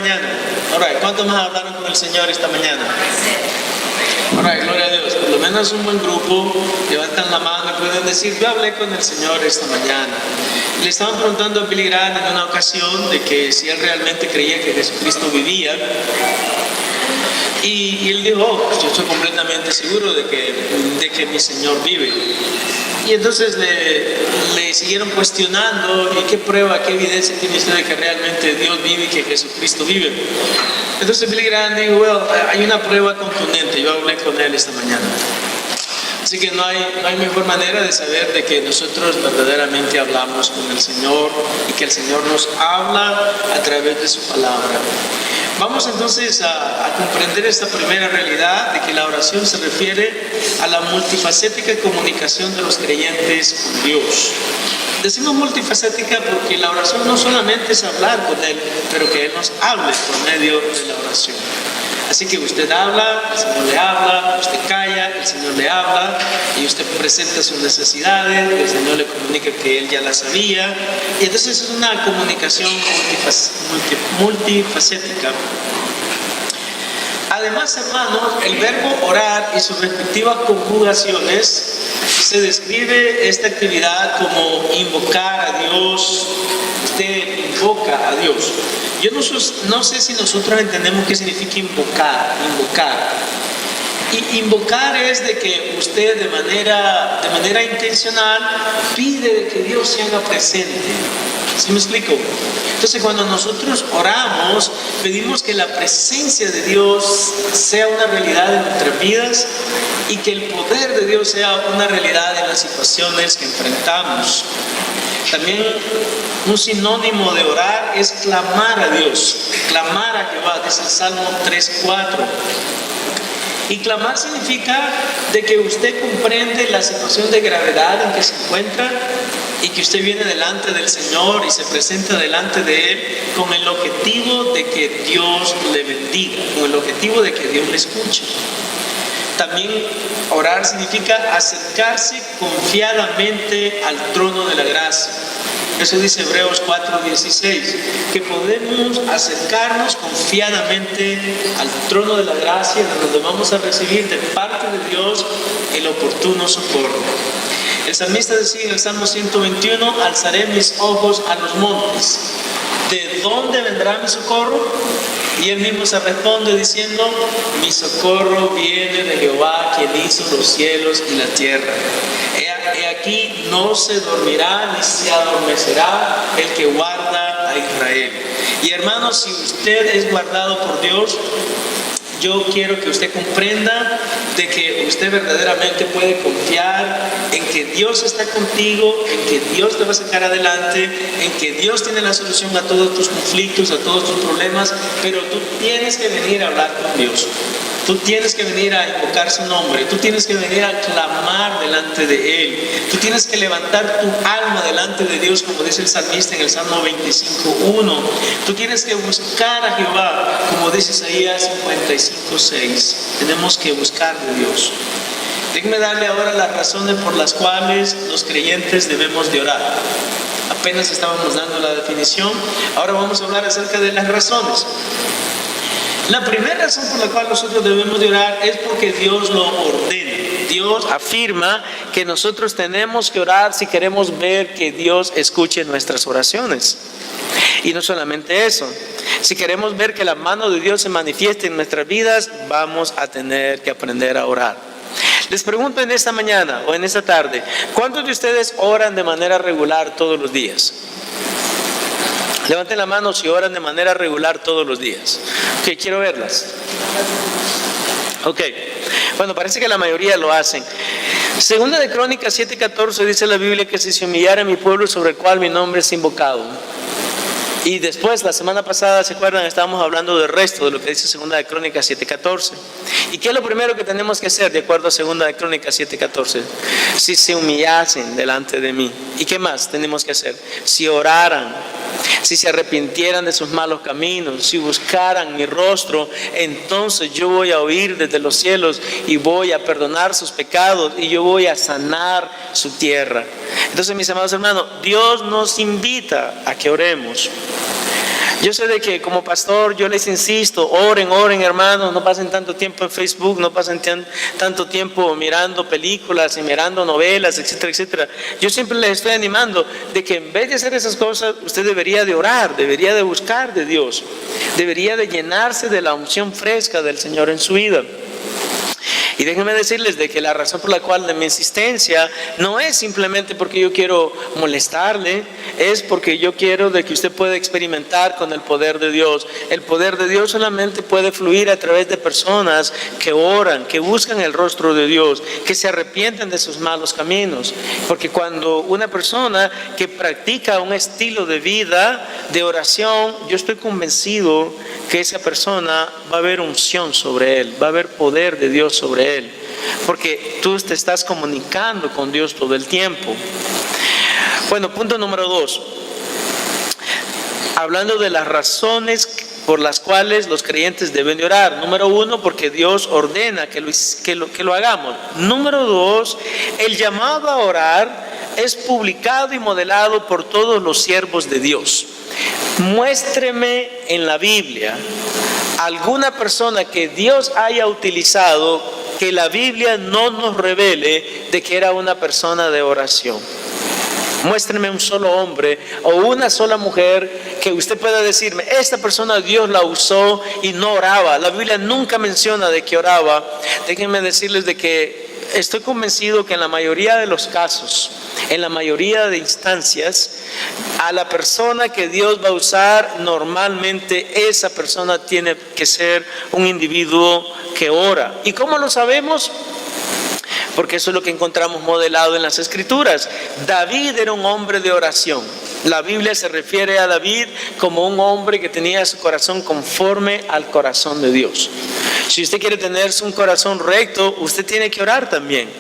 mañana? Alright, ¿cuántos más hablaron con el Señor esta mañana? Alright, gloria a Dios. Por lo menos un buen grupo levantan la mano y pueden decir: yo hablé con el Señor esta mañana. Le estaban preguntando a Billy Graham en una ocasión de que si él realmente creía que Jesucristo vivía. Y él dijo: oh, yo estoy completamente seguro de que mi Señor vive. Y entonces le siguieron cuestionando: ¿y qué prueba, qué evidencia tiene usted de que realmente Dios vive y que Jesucristo vive? Entonces Billy Graham dijo: bueno, hay una prueba contundente, yo hablé con él esta mañana. Así que no hay mejor manera de saber de que nosotros verdaderamente hablamos con el Señor y que el Señor nos habla a través de su palabra. Vamos entonces a comprender esta primera realidad de que la oración se refiere a la multifacética comunicación de los creyentes con Dios. Decimos multifacética porque la oración no solamente es hablar con Él, pero que Él nos hable por medio de la oración. Así que usted habla, el Señor le habla, usted calla, el Señor le habla, y usted presenta sus necesidades, el Señor le comunica que Él ya las sabía, y entonces es una comunicación multifacética. Además, hermanos, el verbo orar y sus respectivas conjugaciones se describe esta actividad como invocar a Dios. Usted invoca a Dios. Yo no sé si nosotros entendemos qué significa invocar. Y invocar es de que usted de manera intencional pide de que Dios se haga presente. ¿Sí me explico? Entonces, cuando nosotros oramos, pedimos que la presencia de Dios sea una realidad en nuestras vidas y que el poder de Dios sea una realidad en las situaciones que enfrentamos. También un sinónimo de orar es clamar a Dios, clamar a Jehová, dice el Salmo 3:4. Y clamar significa de que usted comprende la situación de gravedad en que se encuentra y que usted viene delante del Señor y se presenta delante de Él con el objetivo de que Dios le bendiga, con el objetivo de que Dios le escuche. También orar significa acercarse confiadamente al trono de la gracia. Eso dice Hebreos 4:16, que podemos acercarnos confiadamente al trono de la gracia, donde vamos a recibir de parte de Dios el oportuno socorro. El salmista decía en el Salmo 121, alzaré mis ojos a los montes. ¿De dónde vendrá mi socorro? Y él mismo se responde diciendo, mi socorro viene de Jehová, quien hizo los cielos y la tierra. He aquí no se dormirá ni se adormecerá el que guarda a Israel. Y hermanos, si usted es guardado por Dios, yo quiero que usted comprenda de que usted verdaderamente puede confiar en que Dios está contigo, en que Dios te va a sacar adelante, en que Dios tiene la solución a todos tus conflictos, a todos tus problemas, pero tú tienes que venir a hablar con Dios. Tú tienes que venir a invocar su nombre, tú tienes que venir a clamar delante de Él, tú tienes que levantar tu alma delante de Dios, como dice el salmista en el Salmo 25:1. Tú tienes que buscar a Jehová, como dice Isaías 55:6. Tenemos que buscar de Dios. Déjenme darle ahora las razones por las cuales los creyentes debemos de orar. Apenas estábamos dando la definición, ahora vamos a hablar acerca de las razones. La primera razón por la cual nosotros debemos de orar es porque Dios lo ordena. Dios afirma que nosotros tenemos que orar si queremos ver que Dios escuche nuestras oraciones. Y no solamente eso, si queremos ver que la mano de Dios se manifieste en nuestras vidas, vamos a tener que aprender a orar. Les pregunto en esta mañana o en esta tarde, ¿cuántos de ustedes oran de manera regular todos los días? Levanten la mano si oran de manera regular todos los días. Ok, quiero verlas. Ok, bueno, parece que la mayoría lo hacen. Segunda de Crónicas 7:14 dice la Biblia que si se humillara mi pueblo sobre el cual mi nombre es invocado. Y después, la semana pasada, ¿se acuerdan? Estábamos hablando del resto de lo que dice Segunda de Crónicas 7:14. ¿Y qué es lo primero que tenemos que hacer de acuerdo a Segunda de Crónicas 7:14? Si se humillasen delante de mí. ¿Y qué más tenemos que hacer? Si oraran, si se arrepintieran de sus malos caminos, si buscaran mi rostro, entonces yo voy a oír desde los cielos y voy a perdonar sus pecados y yo voy a sanar su tierra. Entonces, mis amados hermanos, Dios nos invita a que oremos. Yo sé de que como pastor yo les insisto, oren hermanos, no pasen tanto tiempo en Facebook, no pasen tanto tiempo mirando películas y mirando novelas, etcétera, etcétera. Yo siempre les estoy animando de que en vez de hacer esas cosas, usted debería de orar, debería de buscar de Dios, debería de llenarse de la unción fresca del Señor en su vida. Y déjenme decirles de que la razón por la cual de mi insistencia no es simplemente porque yo quiero molestarle, es porque yo quiero de que usted pueda experimentar con el poder de Dios. El poder de Dios solamente puede fluir a través de personas que oran, que buscan el rostro de Dios, que se arrepienten de sus malos caminos. Porque cuando una persona que practica un estilo de vida de oración, yo estoy convencido que esa persona va a haber unción sobre él, va a haber poder de Dios sobre él, porque tú te estás comunicando con Dios todo el tiempo. Bueno, punto número 2, hablando de las razones por las cuales los creyentes deben de orar. Número 1, porque Dios ordena que lo hagamos. Número 2, el llamado a orar es publicado y modelado por todos los siervos de Dios. Muéstreme en la Biblia alguna persona que Dios haya utilizado que la Biblia no nos revele de que era una persona de oración. Muéstreme un solo hombre o una sola mujer que usted pueda decirme, esta persona Dios la usó y no oraba. La Biblia nunca menciona de que oraba. Déjenme decirles de que estoy convencido que en la mayoría de los casos, en la mayoría de instancias, a la persona que Dios va a usar, normalmente esa persona tiene que ser un individuo que ora. ¿Y cómo lo sabemos? Porque eso es lo que encontramos modelado en las Escrituras. David era un hombre de oración. La Biblia se refiere a David como un hombre que tenía su corazón conforme al corazón de Dios. Si usted quiere tener un corazón recto, usted tiene que orar también.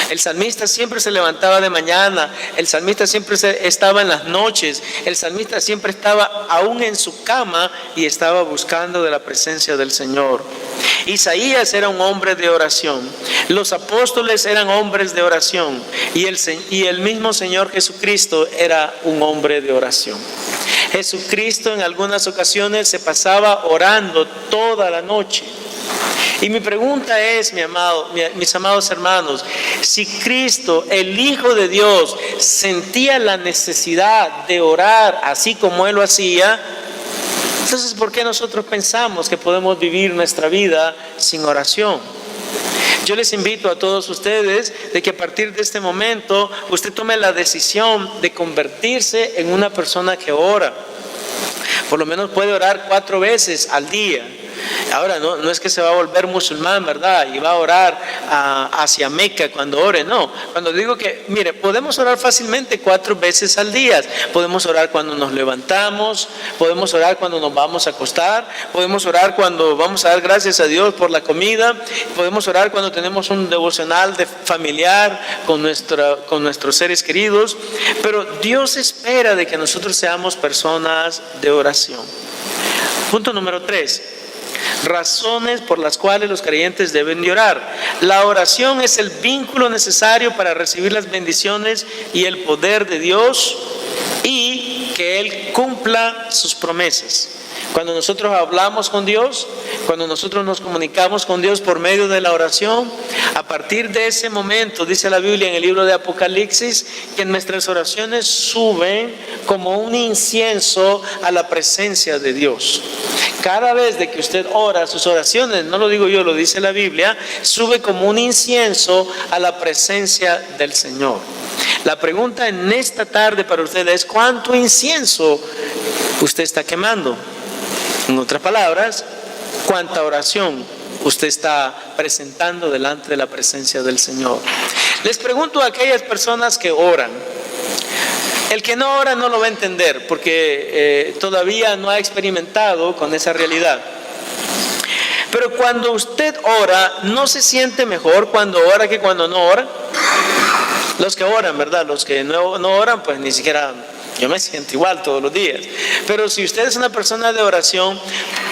El salmista siempre se levantaba de mañana, el salmista siempre estaba en las noches, el salmista siempre estaba aún en su cama y estaba buscando de la presencia del Señor. Isaías era un hombre de oración, los apóstoles eran hombres de oración y el mismo Señor Jesucristo era un hombre de oración. Jesucristo en algunas ocasiones se pasaba orando toda la noche. Y mi pregunta es, mis amados hermanos, si Cristo, el Hijo de Dios, sentía la necesidad de orar así como Él lo hacía, entonces ¿por qué nosotros pensamos que podemos vivir nuestra vida sin oración? Yo les invito a todos ustedes de que a partir de este momento usted tome la decisión de convertirse en una persona que ora. Por lo menos puede orar 4 veces al día. Ahora no es que se va a volver musulmán, ¿verdad? Y va a orar hacia Meca cuando ore, no. Cuando digo que, mire, podemos orar fácilmente 4 veces al día. Podemos orar cuando nos levantamos, podemos orar cuando nos vamos a acostar, podemos orar cuando vamos a dar gracias a Dios por la comida, podemos orar cuando tenemos un devocional familiar con nuestros seres queridos. Pero Dios espera de que nosotros seamos personas de oración. Punto número 3. Razones por las cuales los creyentes deben de orar. La oración es el vínculo necesario para recibir las bendiciones y el poder de Dios y que Él cumpla sus promesas. Cuando nosotros hablamos con Dios, cuando nosotros nos comunicamos con Dios por medio de la oración, a partir de ese momento, dice la Biblia en el libro de Apocalipsis, que nuestras oraciones suben como un incienso a la presencia de Dios. Cada vez de que usted ora, sus oraciones, no lo digo yo, lo dice la Biblia, sube como un incienso a la presencia del Señor. La pregunta en esta tarde para usted es, ¿cuánto incienso usted está quemando? En otras palabras, ¿cuánta oración usted está presentando delante de la presencia del Señor? Les pregunto a aquellas personas que oran. El que no ora no lo va a entender porque todavía no ha experimentado con esa realidad. Pero cuando usted ora, ¿no se siente mejor cuando ora que cuando no ora? Los que oran, ¿verdad? Los que no oran, pues ni siquiera Yo me siento igual todos los días. Pero si usted es una persona de oración,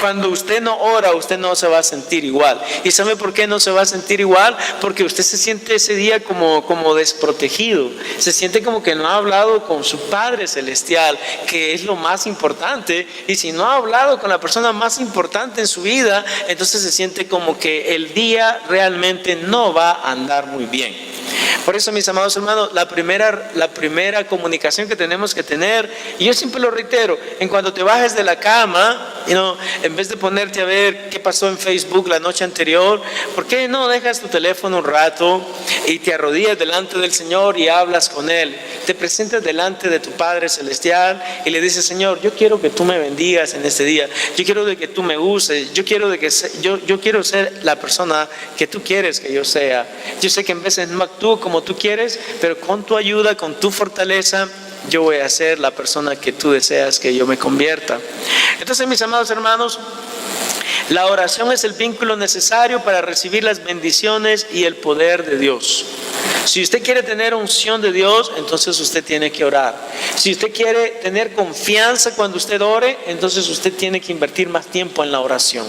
cuando usted no ora, usted no se va a sentir igual. ¿Y sabe por qué no se va a sentir igual? Porque usted se siente ese día como desprotegido. Se siente como que no ha hablado con su Padre Celestial, que es lo más importante. Y si no ha hablado con la persona más importante en su vida, entonces se siente como que el día realmente no va a andar muy bien. Por eso, mis amados hermanos, la primera comunicación que tenemos que tener, y yo siempre lo reitero, en cuando te bajes de la cama, en vez de ponerte a ver qué pasó en Facebook la noche anterior, ¿por qué no dejas tu teléfono un rato y te arrodillas delante del Señor y hablas con Él? Te presentas delante de tu Padre Celestial y le dices: Señor, yo quiero que tú me bendigas en este día, yo quiero de que tú me uses, yo quiero ser la persona que tú quieres que yo sea. Yo sé que en veces no actúo como tú quieres, pero con tu ayuda, con tu fortaleza, yo voy a ser la persona que tú deseas que yo me convierta. Entonces, mis amados hermanos, la oración es el vínculo necesario para recibir las bendiciones y el poder de Dios. Si usted quiere tener unción de Dios, entonces usted tiene que orar. Si usted quiere tener confianza cuando usted ore, entonces usted tiene que invertir más tiempo en la oración.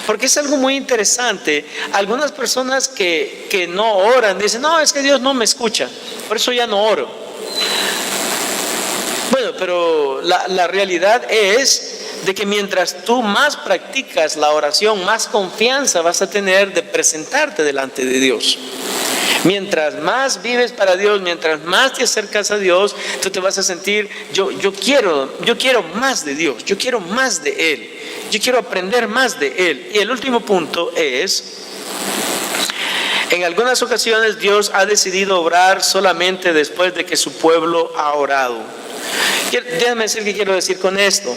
Porque es algo muy interesante. Algunas personas que no oran dicen: no, es que Dios no me escucha, por eso ya no oro. Bueno, pero la realidad es de que mientras tú más practicas la oración, más confianza vas a tener de presentarte delante de Dios. Mientras más vives para Dios, mientras más te acercas a Dios, tú te vas a sentir: yo quiero más de Dios, yo quiero más de Él, yo quiero aprender más de Él. Y el último punto es: en algunas ocasiones Dios ha decidido obrar solamente después de que su pueblo ha orado. Déjame decir qué quiero decir con esto.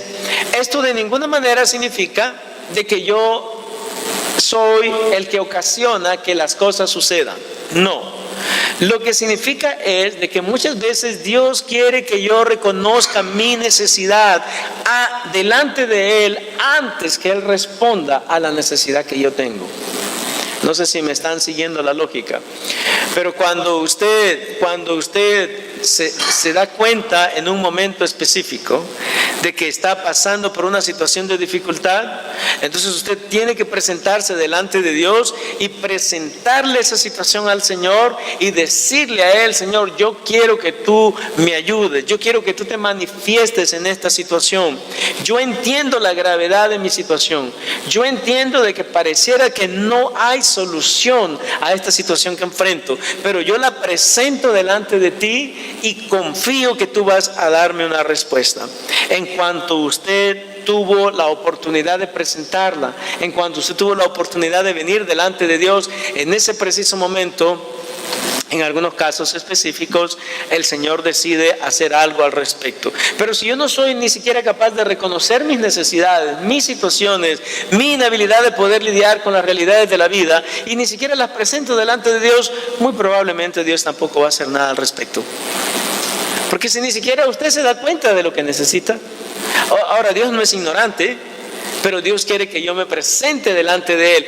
Esto de ninguna manera significa de que yo soy el que ocasiona que las cosas sucedan. No. Lo que significa es de que muchas veces Dios quiere que yo reconozca mi necesidad delante de Él antes que Él responda a la necesidad que yo tengo. No sé si me están siguiendo la lógica, pero cuando usted se da cuenta en un momento específico de que está pasando por una situación de dificultad, entonces usted tiene que presentarse delante de Dios y presentarle esa situación al Señor y decirle a Él: Señor, yo quiero que tú me ayudes, yo quiero que tú te manifiestes en esta situación. Yo entiendo la gravedad de mi situación, yo entiendo de que pareciera que no hay solución a esta situación que enfrento, pero yo la presento delante de ti y confío que tú vas a darme una respuesta. En cuanto usted tuvo la oportunidad de presentarla, en cuanto usted tuvo la oportunidad de venir delante de Dios, en ese preciso momento, en algunos casos específicos, el Señor decide hacer algo al respecto. Pero si yo no soy ni siquiera capaz de reconocer mis necesidades, mis situaciones, mi inhabilidad de poder lidiar con las realidades de la vida, y ni siquiera las presento delante de Dios, muy probablemente Dios tampoco va a hacer nada al respecto. Porque si ni siquiera usted se da cuenta de lo que necesita. Ahora, Dios no es ignorante, pero Dios quiere que yo me presente delante de Él.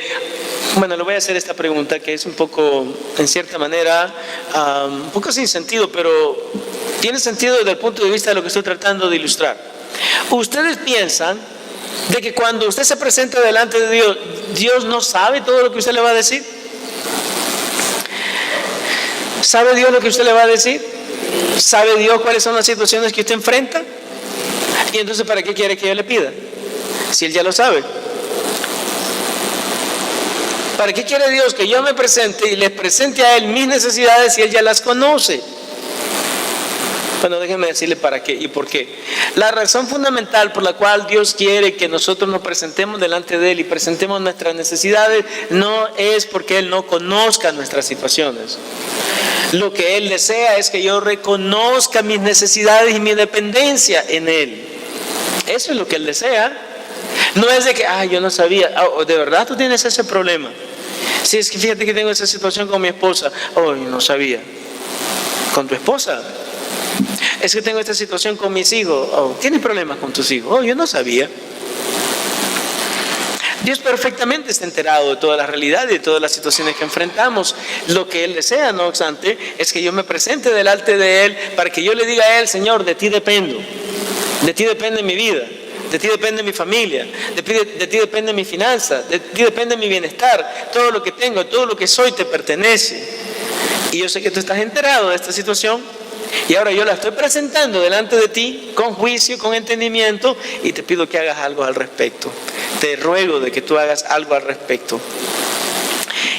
Bueno, le voy a hacer esta pregunta que es un poco, en cierta manera, un poco sin sentido, pero tiene sentido desde el punto de vista de lo que estoy tratando de ilustrar. ¿Ustedes piensan de que cuando usted se presenta delante de Dios, Dios no sabe todo lo que usted le va a decir? ¿Sabe Dios lo que usted le va a decir? ¿Sabe Dios cuáles son las situaciones que usted enfrenta? Y entonces, ¿para qué quiere que yo le pida? Si Él ya lo sabe. ¿Para qué quiere Dios que yo me presente y les presente a Él mis necesidades si Él ya las conoce? Bueno, déjenme decirle para qué y por qué. La razón fundamental por la cual Dios quiere que nosotros nos presentemos delante de Él y presentemos nuestras necesidades no es porque Él no conozca nuestras situaciones. Lo que Él desea es que yo reconozca mis necesidades y mi dependencia en Él. Eso es lo que Él desea. No es de que, yo no sabía, de verdad tú tienes ese problema. Si es que fíjate que tengo esa situación con mi esposa, yo no sabía. ¿Con tu esposa? Es que tengo esta situación con mis hijos. ¿Tienes problemas con tus hijos? Yo no sabía. Dios perfectamente está enterado de toda la realidad y de todas las situaciones que enfrentamos. Lo que Él desea, no obstante, es que yo me presente delante de Él para que yo le diga a Él: Señor, de ti dependo, de ti depende mi vida, de ti depende mi familia, de ti depende mi finanza, de ti depende mi bienestar. Todo lo que tengo, todo lo que soy te pertenece. Y yo sé que tú estás enterado de esta situación, y ahora yo la estoy presentando delante de ti con juicio, con entendimiento, y te pido que hagas algo al respecto. Te ruego de que tú hagas algo al respecto.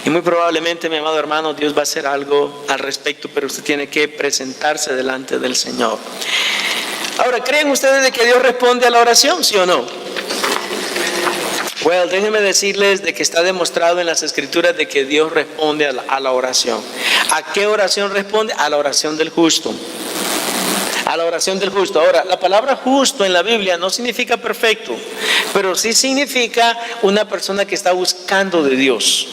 Y muy probablemente, mi amado hermano, Dios va a hacer algo al respecto, pero usted tiene que presentarse delante del Señor. Ahora, ¿creen ustedes de que Dios responde a la oración, sí o no? Well, déjenme decirles de que está demostrado en las Escrituras de que Dios responde a la oración. ¿A qué oración responde? A la oración del justo. A la oración del justo. Ahora, la palabra justo en la Biblia no significa perfecto, pero sí significa una persona que está buscando de Dios.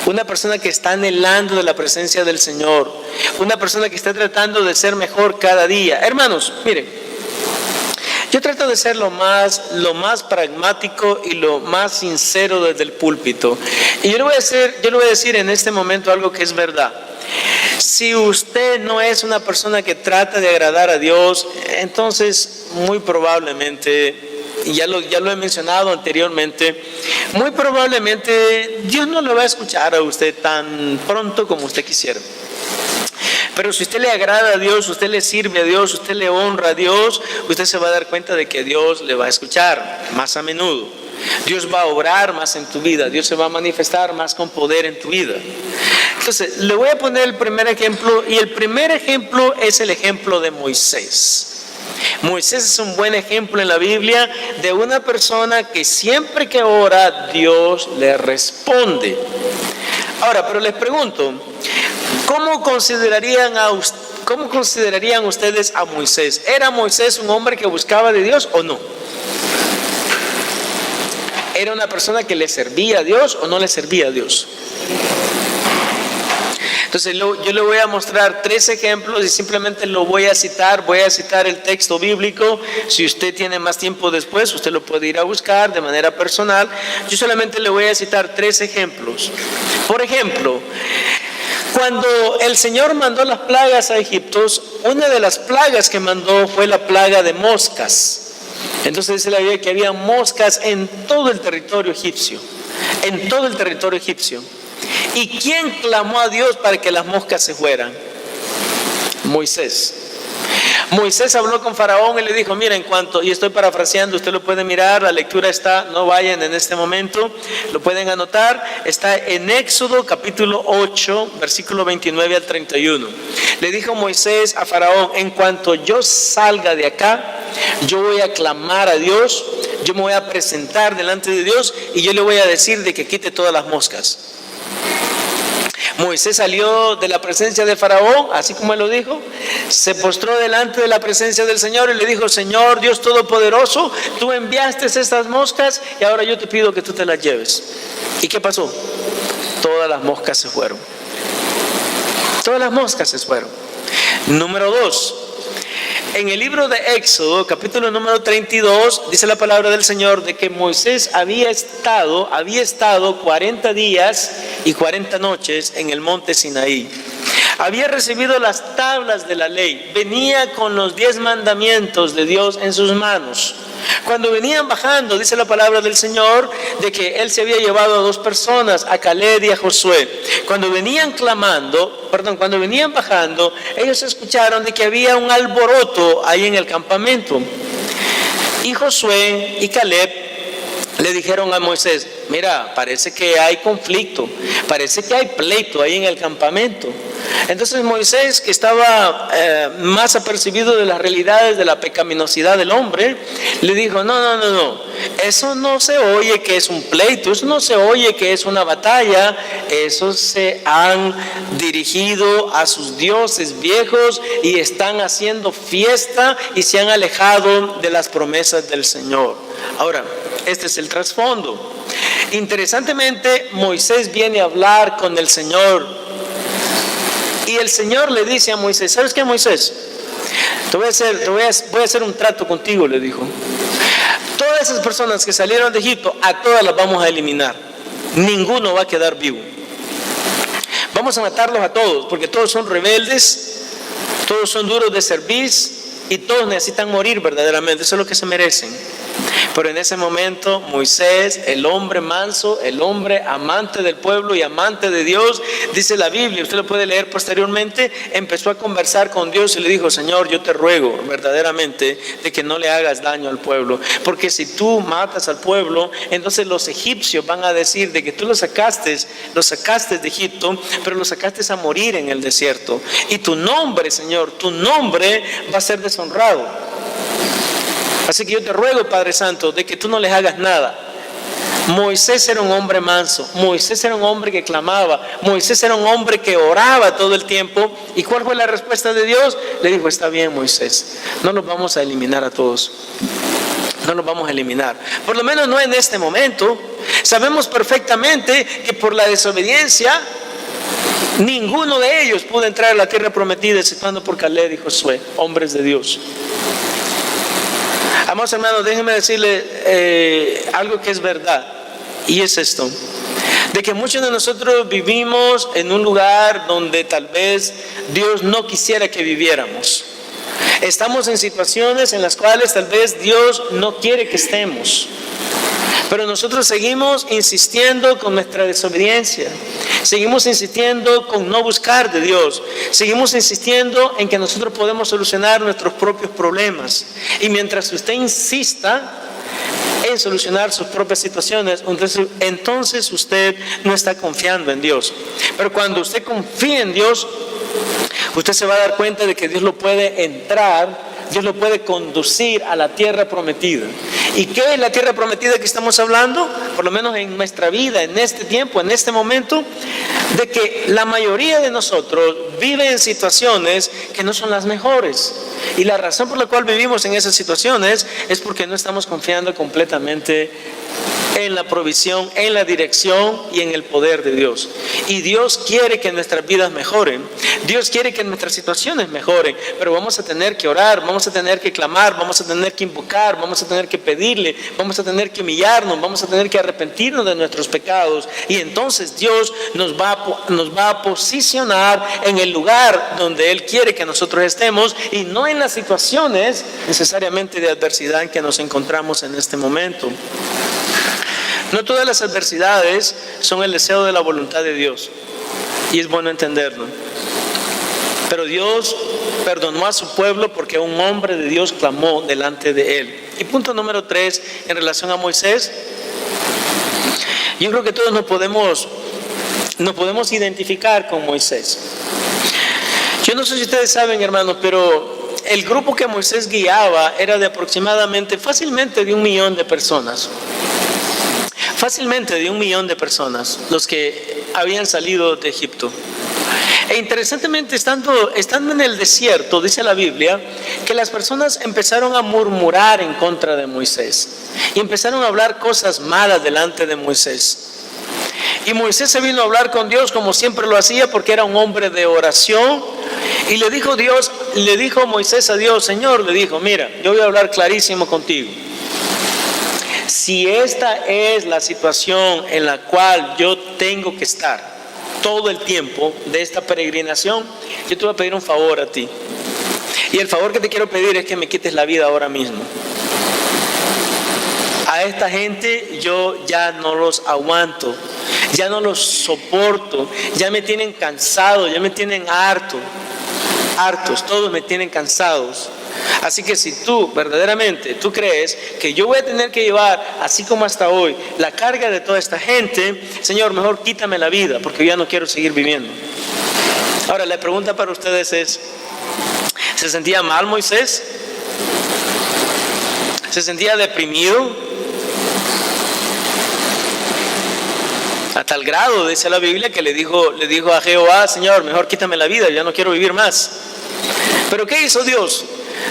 Una persona que está anhelando de la presencia del Señor. Una persona que está tratando de ser mejor cada día. Hermanos, miren. Yo trato de ser lo más pragmático y lo más sincero desde el púlpito. Y yo le voy a decir en este momento algo que es verdad. Si usted no es una persona que trata de agradar a Dios, entonces muy probablemente, y ya lo he mencionado anteriormente, muy probablemente Dios no lo va a escuchar a usted tan pronto como usted quisiera. Pero si usted le agrada a Dios, usted le sirve a Dios, usted le honra a Dios, usted se va a dar cuenta de que Dios le va a escuchar más a menudo. Dios va a obrar más en tu vida, Dios se va a manifestar más con poder en tu vida. Entonces, le voy a poner el primer ejemplo, y el primer ejemplo es el ejemplo de Moisés. Moisés es un buen ejemplo en la Biblia de una persona que siempre que ora, Dios le responde. Ahora, pero les pregunto, ¿cómo considerarían ustedes a Moisés? ¿Era Moisés un hombre que buscaba de Dios o no? ¿Era una persona que le servía a Dios o no le servía a Dios? Entonces yo le voy a mostrar 3 ejemplos y simplemente lo voy a citar el texto bíblico. Si usted tiene más tiempo después, usted lo puede ir a buscar de manera personal. Yo solamente le voy a citar 3 ejemplos. Por ejemplo, cuando el Señor mandó las plagas a Egipto, una de las plagas que mandó fue la plaga de moscas. Entonces dice la Biblia que había moscas en todo el territorio egipcio. En todo el territorio egipcio. ¿Y quién clamó a Dios para que las moscas se fueran? Moisés. Moisés habló con Faraón y le dijo: mira, y estoy parafraseando, usted lo puede mirar, la lectura está, no vayan en este momento, lo pueden anotar, está en Éxodo capítulo 8, versículo 29 al 31. Le dijo Moisés a Faraón: en cuanto yo salga de acá, yo voy a clamar a Dios, yo me voy a presentar delante de Dios y yo le voy a decir de que quite todas las moscas. Moisés salió de la presencia de Faraón, así como él lo dijo, se postró delante de la presencia del Señor y le dijo: Señor Dios Todopoderoso, tú enviaste estas moscas y ahora yo te pido que tú te las lleves. ¿Y qué pasó? Todas las moscas se fueron. Todas las moscas se fueron. Número 2. En el libro de Éxodo, capítulo número 32, dice la palabra del Señor de que Moisés había estado 40 días y 40 noches en el monte Sinaí. Había recibido las tablas de la ley, venía con los 10 mandamientos de Dios en sus manos. Cuando venían bajando, dice la palabra del Señor, de que Él se había llevado a 2 personas, a Caleb y a Josué. Cuando venían bajando, ellos escucharon de que había un alboroto ahí en el campamento. Y Josué y Caleb le dijeron a Moisés: mira, parece que hay conflicto, parece que hay pleito ahí en el campamento. Entonces Moisés, que estaba más apercibido de las realidades de la pecaminosidad del hombre, le dijo: no, eso no se oye que es un pleito, eso no se oye que es una batalla, esos se han dirigido a sus dioses viejos y están haciendo fiesta y se han alejado de las promesas del Señor. Ahora, este es el trasfondo. Interesantemente, Moisés viene a hablar con el Señor. Y el Señor le dice a Moisés: ¿sabes qué, Moisés? Voy a hacer un trato contigo, le dijo. todas esas personas que salieron de Egipto, a todas las vamos a eliminar. Ninguno va a quedar vivo. Vamos a matarlos a todos, porque todos son rebeldes, todos son duros de servir y todos necesitan morir verdaderamente. Eso es lo que se merecen. Pero en ese momento Moisés, el hombre manso, el hombre amante del pueblo y amante de Dios, dice la Biblia, usted lo puede leer posteriormente, empezó a conversar con Dios y le dijo: Señor, yo te ruego verdaderamente de que no le hagas daño al pueblo, porque si tú matas al pueblo, entonces los egipcios van a decir de que tú los sacaste de Egipto, pero los sacaste a morir en el desierto, y tu nombre, Señor, tu nombre va a ser deshonrado. Así que yo te ruego, Padre Santo, de que tú no les hagas nada. Moisés era un hombre manso, Moisés era un hombre que clamaba, Moisés era un hombre que oraba todo el tiempo. ¿Y cuál fue la respuesta de Dios? Le dijo: está bien, Moisés, no los vamos a eliminar a todos. No los vamos a eliminar, por lo menos no en este momento. Sabemos perfectamente que por la desobediencia ninguno de ellos pudo entrar a la tierra prometida, exceptuando por Caleb y Josué, hombres de Dios. Amados hermanos, déjenme decirle algo que es verdad, y es esto: de que muchos de nosotros vivimos en un lugar donde tal vez Dios no quisiera que viviéramos. Estamos en situaciones en las cuales tal vez Dios no quiere que estemos, pero nosotros seguimos insistiendo con nuestra desobediencia, seguimos insistiendo con no buscar de Dios, seguimos insistiendo en que nosotros podemos solucionar nuestros propios problemas. Y mientras usted insista en solucionar sus propias situaciones, entonces usted no está confiando en Dios. Pero cuando usted confía en Dios, usted se va a dar cuenta de que Dios lo puede Dios lo puede conducir a la tierra prometida. ¿Y qué es la tierra prometida que estamos hablando? Por lo menos en nuestra vida, en este tiempo, en este momento, de que la mayoría de nosotros vive en situaciones que no son las mejores. Y la razón por la cual vivimos en esas situaciones es porque no estamos confiando completamente en la provisión, en la dirección y en el poder de Dios. Y Dios quiere que nuestras vidas mejoren, Dios quiere que nuestras situaciones mejoren, pero vamos a tener que orar, vamos a tener que clamar, vamos a tener que invocar, vamos a tener que pedirle, vamos a tener que humillarnos, vamos a tener que arrepentirnos de nuestros pecados, y entonces Dios nos va a posicionar en el lugar donde Él quiere que nosotros estemos, y no en las situaciones necesariamente de adversidad en que nos encontramos en este momento. No todas las adversidades son el deseo de la voluntad de Dios, y es bueno entenderlo. Pero Dios perdonó a su pueblo porque un hombre de Dios clamó delante de Él. Y punto número 3, en relación a Moisés, yo creo que todos nos podemos identificar con Moisés. Yo no sé si ustedes saben, hermanos, pero el grupo que Moisés guiaba era de aproximadamente, fácilmente de 1 millón de personas. Fácilmente de 1 millón de personas, los que habían salido de Egipto. E interesantemente, estando en el desierto, dice la Biblia, que las personas empezaron a murmurar en contra de Moisés. Y empezaron a hablar cosas malas delante de Moisés. Y Moisés se vino a hablar con Dios como siempre lo hacía, porque era un hombre de oración. Y le dijo Moisés a Dios: Señor, le dijo, mira, yo voy a hablar clarísimo contigo. Si esta es la situación en la cual yo tengo que estar todo el tiempo de esta peregrinación, yo te voy a pedir un favor a ti. Y el favor que te quiero pedir es que me quites la vida ahora mismo. A esta gente yo ya no los aguanto, ya no los soporto, ya me tienen cansado, ya me tienen hartos, todos me tienen cansados. Así que si tú verdaderamente crees que yo voy a tener que llevar, así como hasta hoy, la carga de toda esta gente, Señor, mejor quítame la vida, porque yo ya no quiero seguir viviendo. Ahora, la pregunta para ustedes es: ¿se sentía mal Moisés? ¿Se sentía deprimido? A tal grado, dice la Biblia, que le dijo a Jehová: Señor, mejor quítame la vida, ya no quiero vivir más. ¿Pero qué hizo Dios?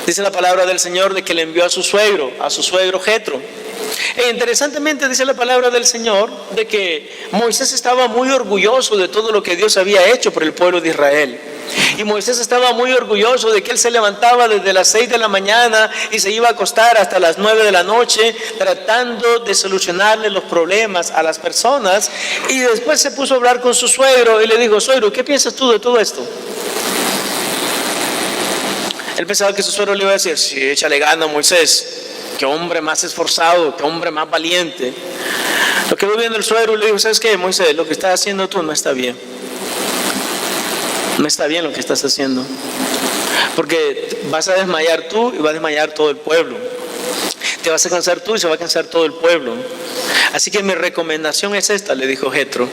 Dice la palabra del Señor de que le envió a su suegro Jetro. E interesantemente dice la palabra del Señor de que Moisés estaba muy orgulloso de todo lo que Dios había hecho por el pueblo de Israel. Y Moisés estaba muy orgulloso de que él se levantaba desde las 6 de la mañana y se iba a acostar hasta las 9 de la noche tratando de solucionarle los problemas a las personas. Y después se puso a hablar con su suegro y le dijo: suegro, ¿qué piensas tú de todo esto? Él pensaba que su suegro le iba a decir: sí, échale gana, Moisés, qué hombre más esforzado, qué hombre más valiente. Lo quedó viendo el suegro y le dijo: ¿sabes qué, Moisés? Lo que estás haciendo tú no está bien. No está bien lo que estás haciendo, porque vas a desmayar tú y va a desmayar todo el pueblo. Te vas a cansar tú y se va a cansar todo el pueblo. Así que mi recomendación es esta, le dijo Jetro: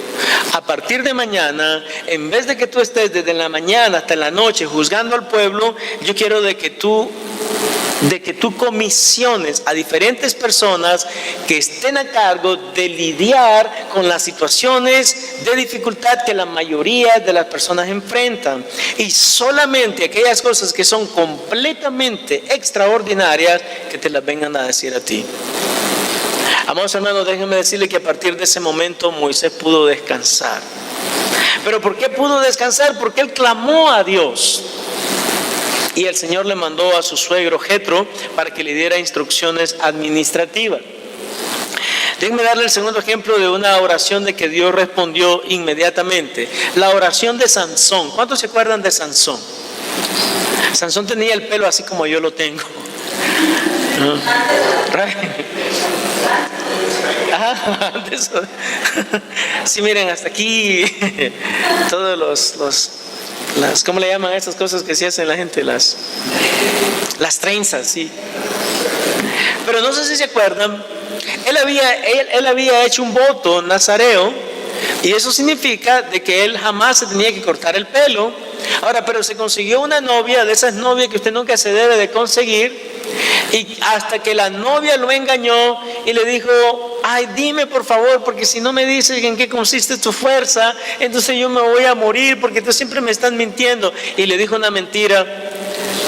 a partir de mañana, en vez de que tú estés desde la mañana hasta la noche juzgando al pueblo, yo quiero de que tú comisiones a diferentes personas que estén a cargo de lidiar con las situaciones de dificultad que la mayoría de las personas enfrentan, y solamente aquellas cosas que son completamente extraordinarias que te las vengan a decir a ti. Amados hermanos, déjenme decirle que a partir de ese momento Moisés pudo descansar. ¿Pero por qué pudo descansar? Porque él clamó a Dios. Y el Señor le mandó a su suegro Jetro para que le diera instrucciones administrativas. Déjenme darle el segundo ejemplo de una oración de que Dios respondió inmediatamente. La oración de Sansón. ¿Cuántos se acuerdan de Sansón? Sansón tenía el pelo así como yo lo tengo. Sí, miren, hasta aquí todos las, ¿cómo le llaman a estas cosas que se hacen la gente? Las trenzas, sí. Pero no sé si se acuerdan, él había hecho un voto nazareo, y eso significa de que él jamás se tenía que cortar el pelo. Ahora, pero se consiguió una novia, de esas novias que usted nunca se debe de conseguir, y hasta que la novia lo engañó y le dijo: ay, dime por favor, porque si no me dices en qué consiste tu fuerza, entonces yo me voy a morir, porque tú siempre me estás mintiendo. Y le dijo una mentira,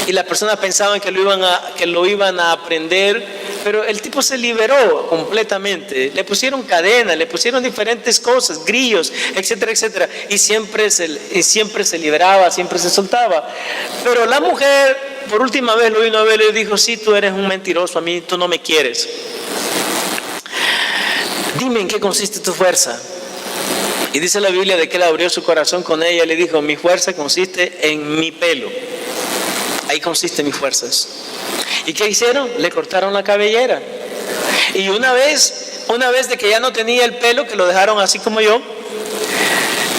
y la persona pensaba que lo iban a aprender, pero el tipo se liberó completamente. Le pusieron cadenas, le pusieron diferentes cosas, grillos, etcétera, etcétera, y siempre se liberaba, siempre se soltaba. Pero la mujer por última vez lo vino a ver y le dijo: sí, tú eres un mentiroso, a mí tú no me quieres. Dime en qué consiste tu fuerza. Y dice la Biblia de que él abrió su corazón con ella y le dijo: mi fuerza consiste en mi pelo. Ahí consisten mis fuerzas. ¿Y qué hicieron? Le cortaron la cabellera. Y una vez de que ya no tenía el pelo, que lo dejaron así como yo,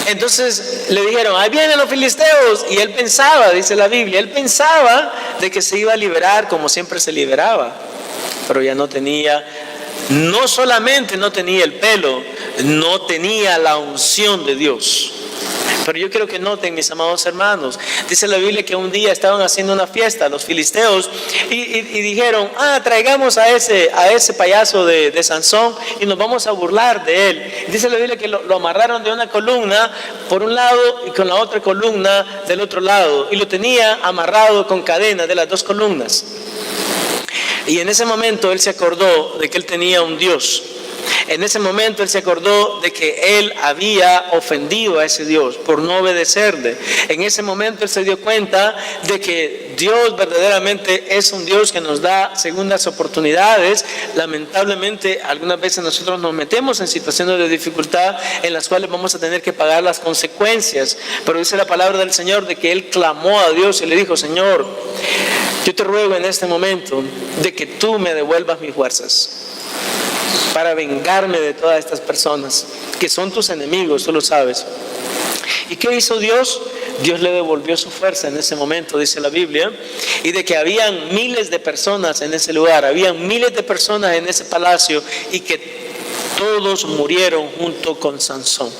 entonces le dijeron: ahí vienen los filisteos. Y él pensaba, dice la Biblia, él pensaba de que se iba a liberar como siempre se liberaba, pero ya no tenía, no solamente no tenía el pelo, no tenía la unción de Dios. Pero yo quiero que noten, mis amados hermanos, dice la Biblia que un día estaban haciendo una fiesta los filisteos y dijeron: traigamos a ese payaso de Sansón y nos vamos a burlar de él. Dice la Biblia que lo amarraron de una columna por un lado y con la otra columna del otro lado, y lo tenía amarrado con cadenas de las dos columnas. Y en ese momento él se acordó de que él tenía un Dios. En ese momento él se acordó de que él había ofendido a ese Dios por no obedecerle. En ese momento él se dio cuenta de que Dios verdaderamente es un Dios que nos da segundas oportunidades. Lamentablemente algunas veces nosotros nos metemos en situaciones de dificultad en las cuales vamos a tener que pagar las consecuencias. Pero dice la palabra del Señor de que él clamó a Dios y le dijo: Señor, yo te ruego en este momento de que tú me devuelvas mis fuerzas para vengarme de todas estas personas que son tus enemigos, tú lo sabes. ¿Y qué hizo Dios? Dios le devolvió su fuerza en ese momento, dice la Biblia, y de que habían miles de personas en ese lugar, habían miles de personas en ese palacio, y que todos murieron junto con Sansón.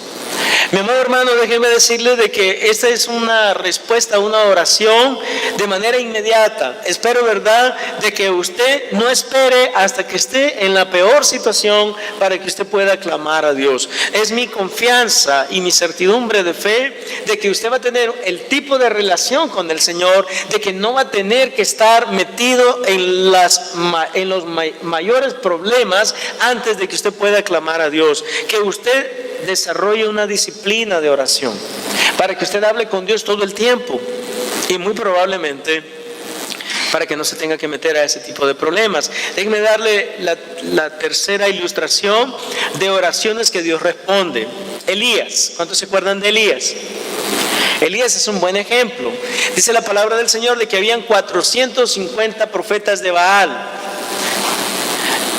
Mi amado hermano, déjeme decirle de que esta es una respuesta a una oración de manera inmediata. Espero, ¿verdad?, de que usted no espere hasta que esté en la peor situación para que usted pueda clamar a Dios. Es mi confianza y mi certidumbre de fe de que usted va a tener el tipo de relación con el Señor, de que no va a tener que estar metido en los mayores problemas antes de que usted pueda clamar a Dios. Que usted desarrolle una disciplina de oración. para que usted hable con Dios todo el tiempo y muy probablemente para que no se tenga que meter a ese tipo de problemas. Déjenme darle la tercera ilustración de oraciones que Dios responde. Elías, ¿cuántos se acuerdan de Elías? Elías es un buen ejemplo. Dice la palabra del Señor de que habían 450 profetas de Baal.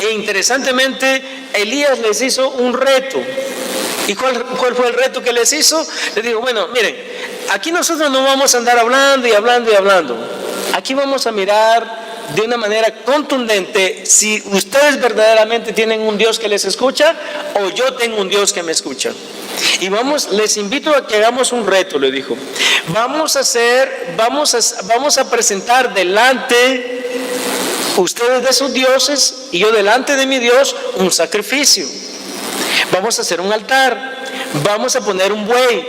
E interesantemente, Elías les hizo un reto. ¿Y cuál fue el reto que les hizo? Les dijo, bueno, miren, aquí nosotros no vamos a andar hablando y hablando y hablando. Aquí vamos a mirar de una manera contundente si ustedes verdaderamente tienen un Dios que les escucha o yo tengo un Dios que me escucha. Y les invito a que hagamos un reto, le dijo. Vamos a presentar delante ustedes de sus dioses y yo delante de mi Dios un sacrificio. Vamos a hacer un altar, vamos a poner un buey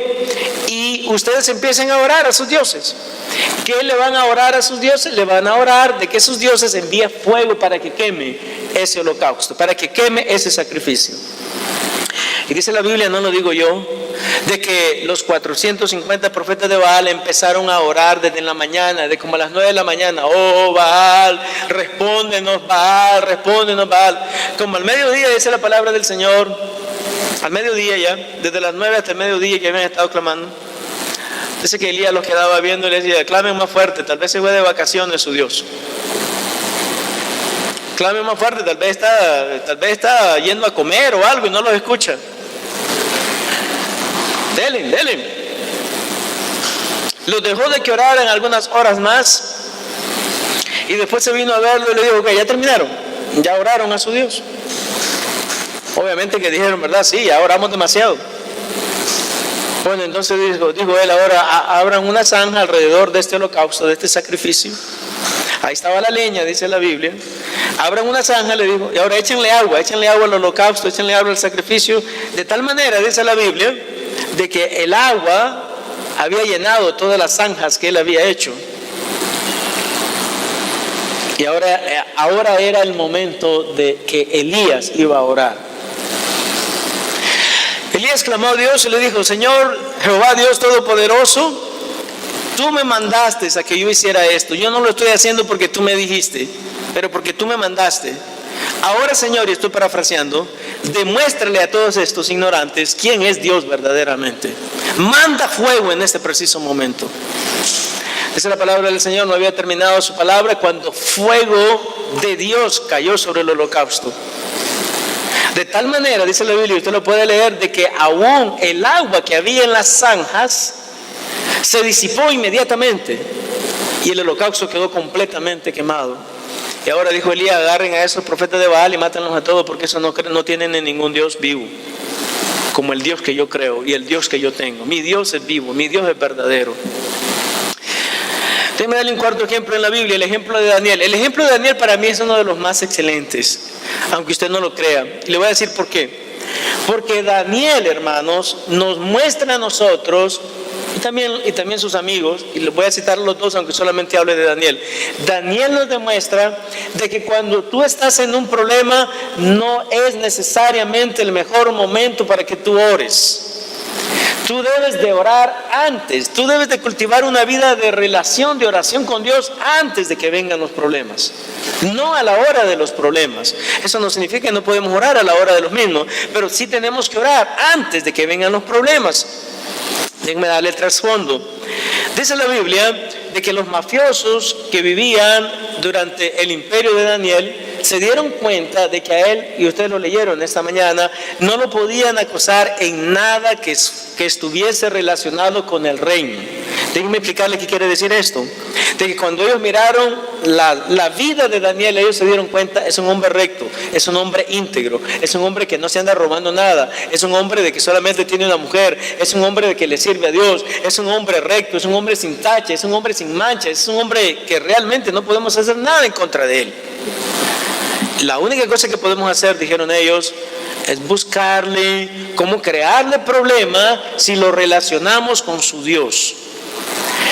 y ustedes empiecen a orar a sus dioses. ¿Qué le van a orar a sus dioses? Le van a orar de que sus dioses envíen fuego para que queme ese holocausto, para que queme ese sacrificio. Y dice la Biblia, no lo digo yo, de que los 450 profetas de Baal empezaron a orar desde la mañana, de como a las 9 de la mañana. Oh Baal, respóndenos Baal, respóndenos Baal. Como al mediodía dice la palabra del Señor, al mediodía ya, desde las 9 hasta el mediodía que habían estado clamando. Dice que Elías los quedaba viendo y les decía, clamen más fuerte, tal vez se fue de vacaciones su Dios. Clamen más fuerte, tal vez está yendo a comer o algo y no los escucha. Delen. Los dejó de que oraran algunas horas más y después se vino a verlo y le dijo, ok, ya terminaron, ya oraron a su Dios. Obviamente que dijeron, ¿verdad? Sí, ya oramos demasiado. Bueno, entonces dijo él, ahora abran una zanja alrededor de este holocausto, de este sacrificio. Ahí estaba la leña, dice la Biblia. Abran una zanja, le dijo, y ahora échenle agua al holocausto, échenle agua al sacrificio. De tal manera, dice la Biblia, de que el agua había llenado todas las zanjas que él había hecho. Y ahora era el momento de que Elías iba a orar. Elías clamó a Dios y le dijo, Señor Jehová Dios Todopoderoso, tú me mandaste a que yo hiciera esto. Yo no lo estoy haciendo porque tú me dijiste, pero porque tú me mandaste. Ahora, Señor, y estoy parafraseando, demuéstrale a todos estos ignorantes quién es Dios verdaderamente. Manda fuego en este preciso momento. Esa es la palabra del Señor. No había terminado su palabra cuando fuego de Dios cayó sobre el holocausto. De tal manera, dice la Biblia, usted lo puede leer, de que aún el agua que había en las zanjas se disipó inmediatamente y el holocausto quedó completamente quemado. Y ahora dijo Elías, agarren a esos profetas de Baal y mátenlos a todos, porque esos no tienen en ningún Dios vivo como el Dios que yo creo y el Dios que yo tengo. Mi Dios es vivo, mi Dios es verdadero. Déjeme darle un cuarto ejemplo en la Biblia, el ejemplo de Daniel. El ejemplo de Daniel para mí es uno de los más excelentes, aunque usted no lo crea. Y le voy a decir por qué. Porque Daniel, hermanos, nos muestra a nosotros y también sus amigos, y les voy a citar los dos aunque solamente hable de Daniel. Daniel nos demuestra de que cuando tú estás en un problema no es necesariamente el mejor momento para que tú ores. Tú debes de orar antes, tú debes de cultivar una vida de relación, de oración con Dios antes de que vengan los problemas, no a la hora de los problemas. Eso no significa que no podemos orar a la hora de los mismos, pero sí tenemos que orar antes de que vengan los problemas. Déjenme darle el trasfondo. Dice la Biblia de que los mafiosos que vivían durante el imperio de Daniel se dieron cuenta de que a él, y ustedes lo leyeron esta mañana, no lo podían acusar en nada que estuviese relacionado con el reino. Déjenme explicarle qué quiere decir esto. De que cuando ellos miraron la vida de Daniel, ellos se dieron cuenta, es un hombre recto, es un hombre íntegro, es un hombre que no se anda robando nada, es un hombre de que solamente tiene una mujer, es un hombre de que le sirve a Dios, es un hombre recto, es un hombre sin tache, es un hombre sin mancha, es un hombre que realmente no podemos hacer nada en contra de él. La única cosa que podemos hacer, dijeron ellos, es buscarle cómo crearle problema si lo relacionamos con su Dios.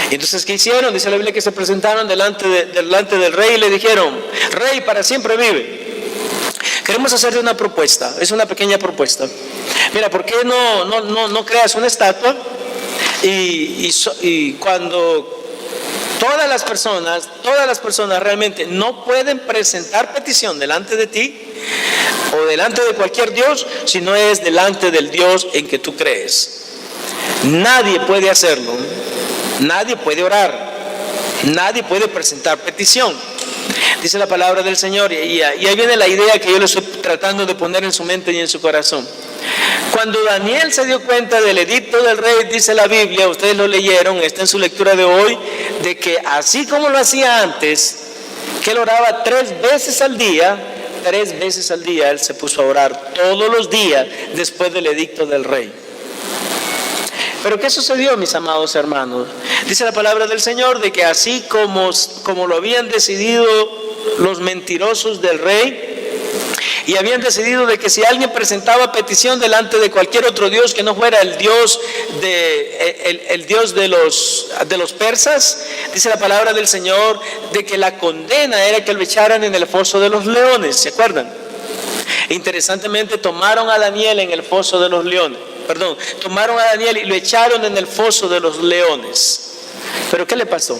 Y entonces, ¿qué hicieron? Dice la Biblia que se presentaron delante del rey y le dijeron, Rey, para siempre vive. Queremos hacerte una propuesta, es una pequeña propuesta. Mira, ¿por qué no creas una estatua Y cuando todas las personas realmente no pueden presentar petición delante de ti o delante de cualquier Dios, si no es delante del Dios en que tú crees. Nadie puede hacerlo, nadie puede orar, nadie puede presentar petición. Dice la palabra del Señor, y ahí viene la idea que yo le estoy tratando de poner en su mente y en su corazón. Cuando Daniel se dio cuenta del edicto del rey, dice la Biblia, ustedes lo leyeron, está en su lectura de hoy, de que así como lo hacía antes, que él oraba 3 veces al día, él se puso a orar todos los días después del edicto del rey. Pero ¿qué sucedió, mis amados hermanos? Dice la palabra del Señor de que así como lo habían decidido los mentirosos del rey, y habían decidido de que si alguien presentaba petición delante de cualquier otro Dios que no fuera el Dios de los persas, dice la palabra del Señor de que la condena era que lo echaran en el foso de los leones, ¿se acuerdan? Interesantemente tomaron a Daniel en el foso de los leones. Tomaron a Daniel y lo echaron en el foso de los leones. ¿Pero qué le pasó?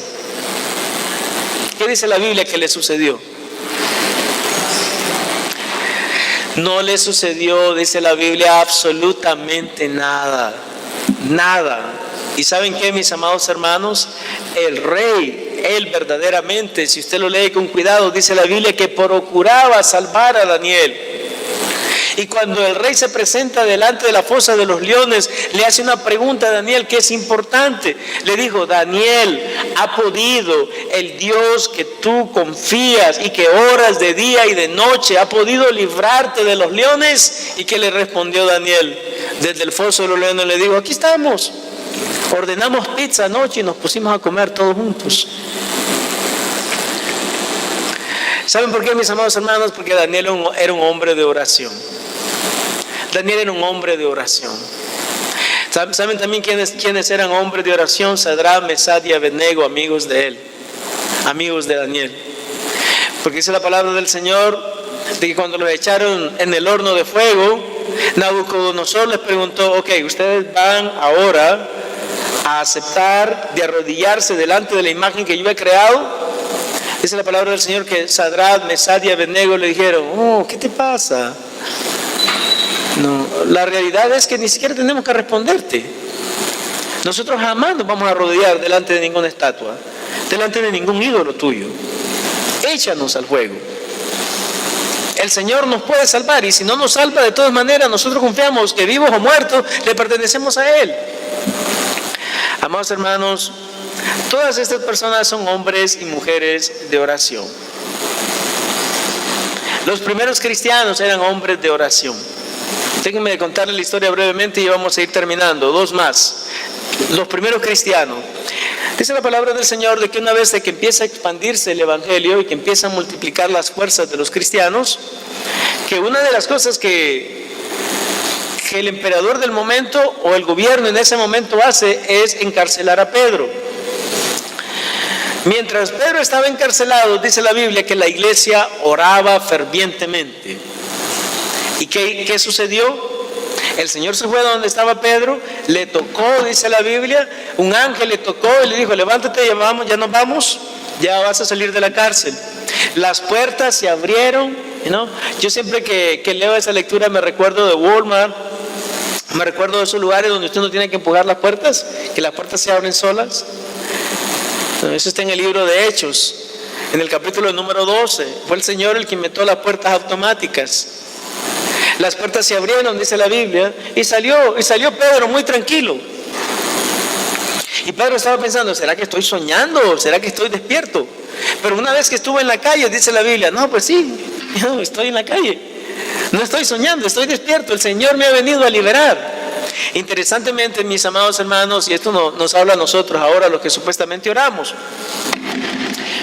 ¿Qué dice la Biblia que le sucedió? No le sucedió, dice la Biblia, absolutamente nada. Nada. ¿Y saben qué, mis amados hermanos? El rey, él verdaderamente, si usted lo lee con cuidado, dice la Biblia que procuraba salvar a Daniel. Y cuando el rey se presenta delante de la fosa de los leones, le hace una pregunta a Daniel que es importante. Le dijo: Daniel, ¿ha podido el Dios que tú confías y que oras de día y de noche, ha podido librarte de los leones? ¿Y qué le respondió Daniel? Desde el foso de los leones le dijo: aquí estamos. Ordenamos pizza anoche y nos pusimos a comer todos juntos. ¿Saben por qué, mis amados hermanos? Porque Daniel era un hombre de oración. Daniel era un hombre de oración. ¿Saben también quiénes eran hombres de oración? Sadrach, Mesach y Abednego, amigos de él, amigos de Daniel. Porque dice la palabra del Señor de que cuando los echaron en el horno de fuego, Nabucodonosor les preguntó: ok, ustedes van ahora a aceptar de arrodillarse delante de la imagen que yo he creado. Dice la palabra del Señor que Sadrach, Mesach y Abednego le dijeron: oh, ¿qué te pasa? No, la realidad es que ni siquiera tenemos que responderte. Nosotros jamás nos vamos a arrodillar delante de ninguna estatua, delante de ningún ídolo tuyo. Échanos al fuego. El Señor nos puede salvar, y si no nos salva, de todas maneras nosotros confiamos que vivos o muertos le pertenecemos a Él. Amados hermanos, todas estas personas son hombres y mujeres de oración. Los primeros cristianos eran hombres de oración. Déjenme contarles la historia brevemente y vamos a ir terminando. 2 más. Los primeros cristianos. Dice la palabra del Señor de que una vez de que empieza a expandirse el Evangelio y que empieza a multiplicar las fuerzas de los cristianos, que una de las cosas que el emperador del momento o el gobierno en ese momento hace es encarcelar a Pedro. Mientras Pedro estaba encarcelado, dice la Biblia que la iglesia oraba fervientemente. ¿Y qué sucedió? El Señor se fue a donde estaba Pedro, le tocó, dice la Biblia, un ángel le tocó y le dijo: levántate, ya nos vamos, ya vas a salir de la cárcel. Las puertas se abrieron, ¿no? Yo siempre que leo esa lectura me recuerdo de Walmart, me recuerdo de esos lugares donde usted no tiene que empujar las puertas, que las puertas se abren solas. Eso está en el libro de Hechos, en el capítulo número 12. Fue el Señor el que inventó las puertas automáticas. Las puertas se abrieron, dice la Biblia, y salió Pedro muy tranquilo. Y Pedro estaba pensando: ¿será que estoy soñando? ¿Será que estoy despierto? Pero una vez que estuvo en la calle, dice la Biblia: no, pues sí, yo estoy en la calle. No estoy soñando, estoy despierto. El Señor me ha venido a liberar. Interesantemente, mis amados hermanos, y esto nos habla a nosotros ahora, los que supuestamente oramos.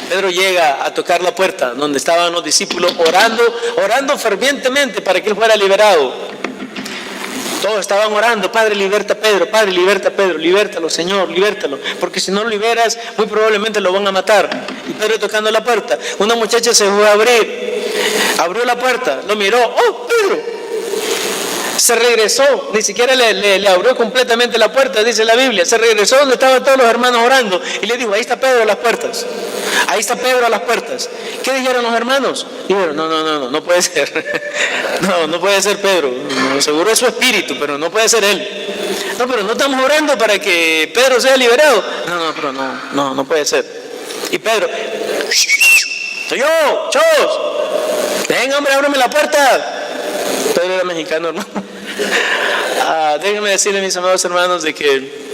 Pedro llega a tocar la puerta donde estaban los discípulos orando fervientemente para que él fuera liberado. Todos estaban orando: Padre, liberta a Pedro, Padre, liberta a Pedro, libértalo, Señor, libértalo, porque si no lo liberas, muy probablemente lo van a matar. Y Pedro tocando la puerta, una muchacha se fue a abrir, abrió la puerta, lo miró: oh, Pedro. Se regresó, ni siquiera le abrió completamente la puerta, dice la Biblia. Se regresó donde estaban todos los hermanos orando y le dijo, ahí está Pedro a las puertas. Ahí está Pedro a las puertas. ¿Qué dijeron los hermanos? Dijeron, no puede ser. No puede ser Pedro. No, seguro es su espíritu, pero no puede ser él. No, pero no estamos orando para que Pedro sea liberado. No puede ser. Y Pedro, soy yo, chavos. Venga, hombre, ábreme la puerta. Pedro era mexicano, hermano. Déjenme decirle, mis amados hermanos, de que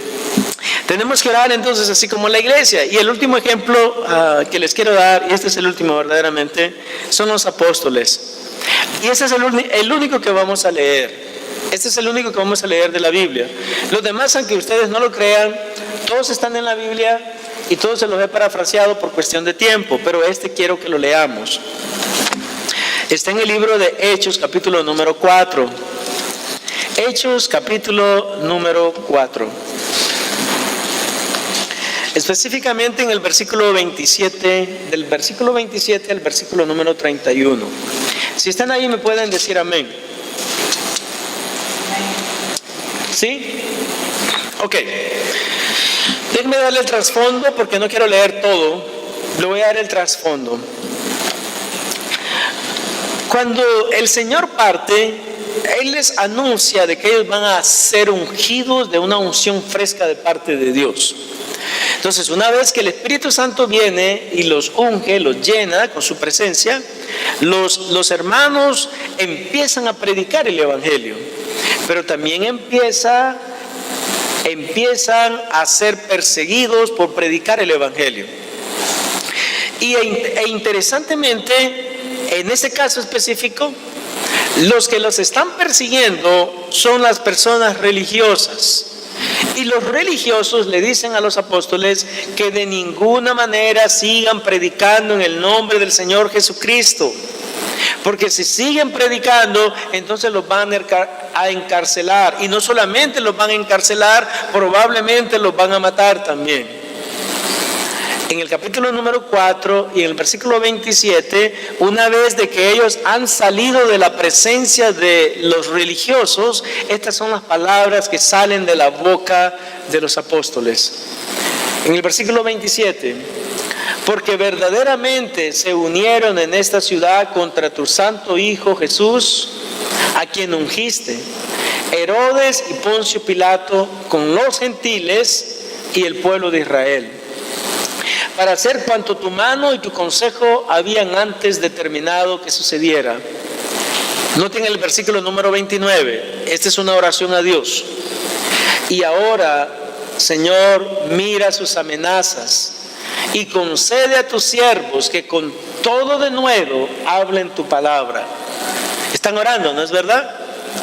tenemos que orar entonces así como la iglesia. Y el último ejemplo que les quiero dar, y este es el último verdaderamente, son los apóstoles. Y ese es el único que vamos a leer. Este es el único que vamos a leer de la Biblia. Los demás, aunque ustedes no lo crean, todos están en la Biblia y todos se los he parafraseado por cuestión de tiempo, pero este quiero que lo leamos. Está en el libro de Hechos, capítulo número 4. Hechos, capítulo número 4. Específicamente en el versículo 27, del versículo 27 al versículo número 31. Si están ahí me pueden decir amén. ¿Sí? Ok. Déjenme darle el trasfondo porque no quiero leer todo. Le voy a dar el trasfondo. Cuando el Señor parte, Él les anuncia de que ellos van a ser ungidos de una unción fresca de parte de Dios. Entonces, una vez que el Espíritu Santo viene y los unge, los llena con su presencia, los hermanos empiezan a predicar el Evangelio, pero también empiezan a ser perseguidos por predicar el Evangelio. E interesantemente, en ese caso específico, los que los están persiguiendo son las personas religiosas. Y los religiosos le dicen a los apóstoles que de ninguna manera sigan predicando en el nombre del Señor Jesucristo. Porque si siguen predicando, entonces los van a encarcelar. Y no solamente los van a encarcelar, probablemente los van a matar también. En el capítulo número 4 y en el versículo 27, una vez de que ellos han salido de la presencia de los religiosos, estas son las palabras que salen de la boca de los apóstoles. En el versículo 27, porque verdaderamente se unieron en esta ciudad contra tu santo Hijo Jesús, a quien ungiste, Herodes y Poncio Pilato, con los gentiles y el pueblo de Israel, para hacer cuanto tu mano y tu consejo habían antes determinado que sucediera. Noten el versículo número 29. Esta es una oración a Dios. Y ahora, Señor, mira sus amenazas y concede a tus siervos que con todo denuedo hablen tu palabra. Están orando, ¿no es verdad?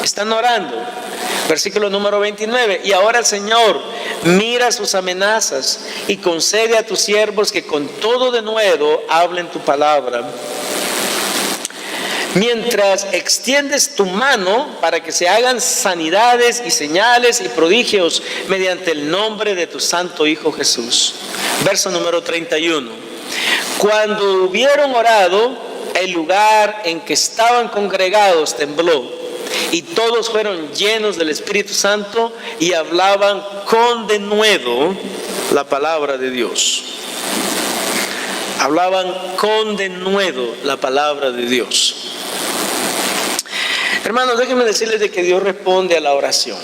Están orando. Versículo número 29. Y ahora, Señor, mira sus amenazas y concede a tus siervos que con todo denuedo hablen tu palabra. Mientras extiendes tu mano para que se hagan sanidades y señales y prodigios mediante el nombre de tu santo Hijo Jesús. Verso número 31. Cuando hubieron orado, el lugar en que estaban congregados tembló, y todos fueron llenos del Espíritu Santo y hablaban con denuedo la palabra de Dios. Hablaban con denuedo la palabra de Dios. Hermanos, déjenme decirles de que Dios responde a la oración.